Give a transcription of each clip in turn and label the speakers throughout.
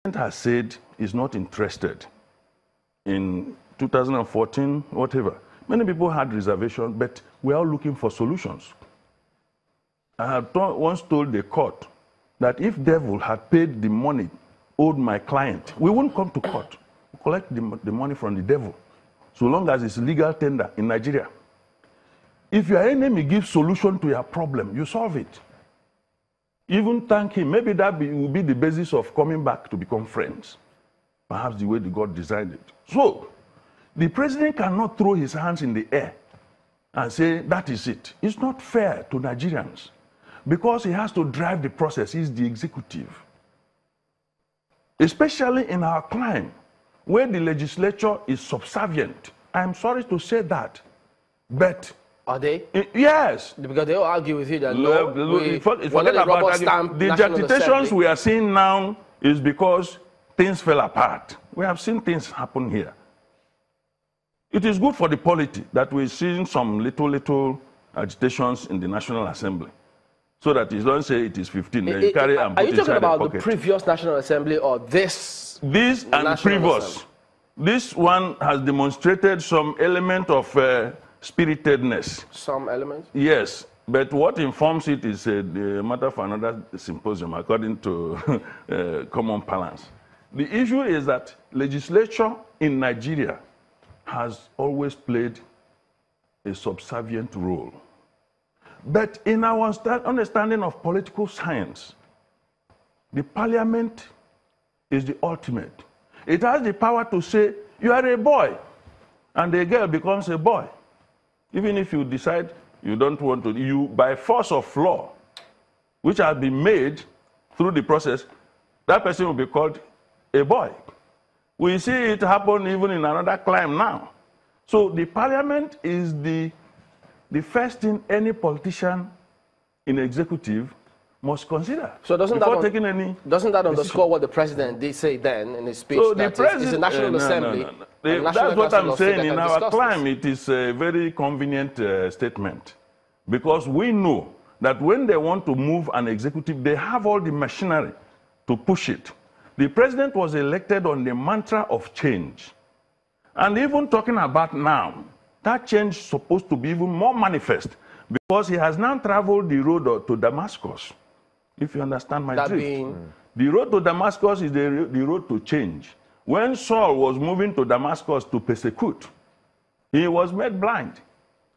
Speaker 1: has said is not interested in 2014, whatever. Many people had reservations, but we are all looking for solutions. I had once told the court that if devil had paid the money owed my client, we wouldn't come to court. We collect the money from the devil, so long as it's legal tender in Nigeria. If your enemy gives solution to your problem, you solve it. Even thank him. Maybe that will be the basis of coming back to become friends. Perhaps the way the God designed it. So, the president cannot throw his hands in the air and say, that is it. It's not fair to Nigerians because he has to drive the process. He's the executive. Especially in our climate, where the legislature is subservient. I'm sorry to say that, but...
Speaker 2: Are they?
Speaker 1: Yes.
Speaker 2: Because they all argue with you that
Speaker 1: forget about the agitations we are seeing now is because things fell apart. We have seen things happen here. It is good for the polity that we're seeing some little agitations in the National Assembly, so that you don't say it is 15. Then you carry and put
Speaker 2: are you talking about
Speaker 1: the
Speaker 2: previous National Assembly or this?
Speaker 1: This and previous. This one has demonstrated some element of spiritedness.
Speaker 2: Some elements?
Speaker 1: Yes, but what informs it is the matter for another symposium, according to common parlance. The issue is that legislature in Nigeria has always played a subservient role. But in our understanding of political science, the parliament is the ultimate. It has the power to say, you are a boy, and the girl becomes a boy. Even if you decide you don't want to, you, by force of law, which has been made through the process, that person will be called a boy. We see it happen even in another climate now. So the parliament is the first thing any politician in executive must consider. So doesn't that
Speaker 2: underscore what the president did say then in his speech? So that it's a National Assembly.
Speaker 1: That's what I'm saying. In our climate, it is a very convenient statement, because we know that when they want to move an executive, they have all the machinery to push it. The president was elected on the mantra of change. And even talking about now, that change is supposed to be even more manifest, because he has now traveled the road to Damascus. If you understand my drift. The road to Damascus is the road to change. When Saul was moving to Damascus to persecute, he was made blind.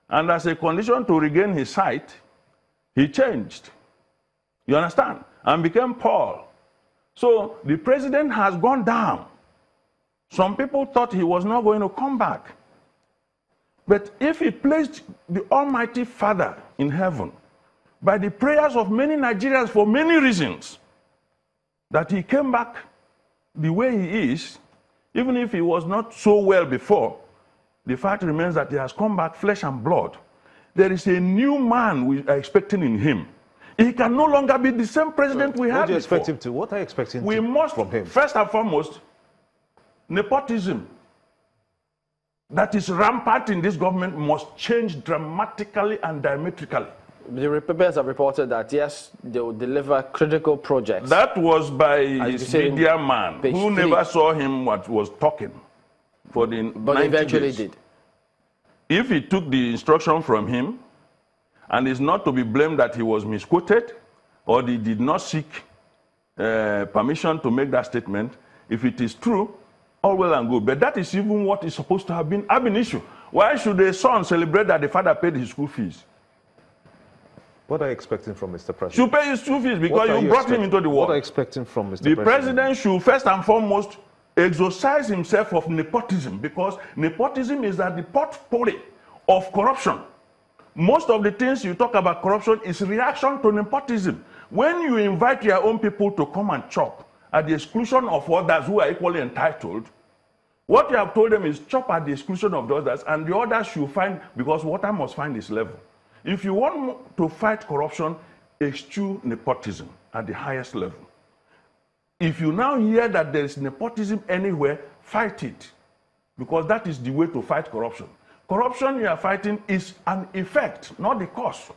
Speaker 1: And as a condition to regain his sight, he changed. You understand? And became Paul. So the president has gone down. Some people thought he was not going to come back. But if he placed the Almighty Father in heaven, by the prayers of many Nigerians for many reasons, that he came back the way he is, even if he was not so well before, the fact remains that he has come back flesh and blood. There is a new man we are expecting in him. He can no longer be the same president we had before. What do you expect him to? What are you expecting from him? First and foremost, nepotism that is rampant in this government must change dramatically and diametrically.
Speaker 2: The papers have reported that, yes, they will deliver critical projects.
Speaker 1: That was by his media man, who never saw him what was talking for the
Speaker 2: But eventually did.
Speaker 1: If he took the instruction from him, and is not to be blamed that he was misquoted, or he did not seek permission to make that statement, if it is true, all well and good. But that is even what is supposed to have been an issue. Why should a son celebrate that the father paid his school fees?
Speaker 3: What are you expecting from Mr. President?
Speaker 1: Should pay his school fees because you brought him into the world.
Speaker 3: What are you expecting from Mr. President?
Speaker 1: The president should first and foremost exorcise himself of nepotism, because nepotism is at the potpourri of corruption. Most of the things you talk about corruption is reaction to nepotism. When you invite your own people to come and chop at the exclusion of others who are equally entitled, what you have told them is chop at the exclusion of the others, and the others should find, because water must find its level. If you want to fight corruption, eschew nepotism at the highest level. If you now hear that there is nepotism anywhere, fight it, because that is the way to fight corruption. Corruption you are fighting is an effect, not the cause.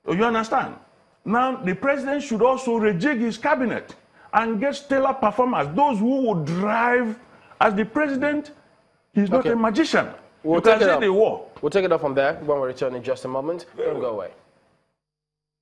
Speaker 1: You understand? Now, the president should also rejig his cabinet and get stellar performers, those who would drive. As the president, he's not a magician.
Speaker 2: We'll
Speaker 1: you can say the war.
Speaker 2: We'll take it up from there when we return in just a moment. Don't go away.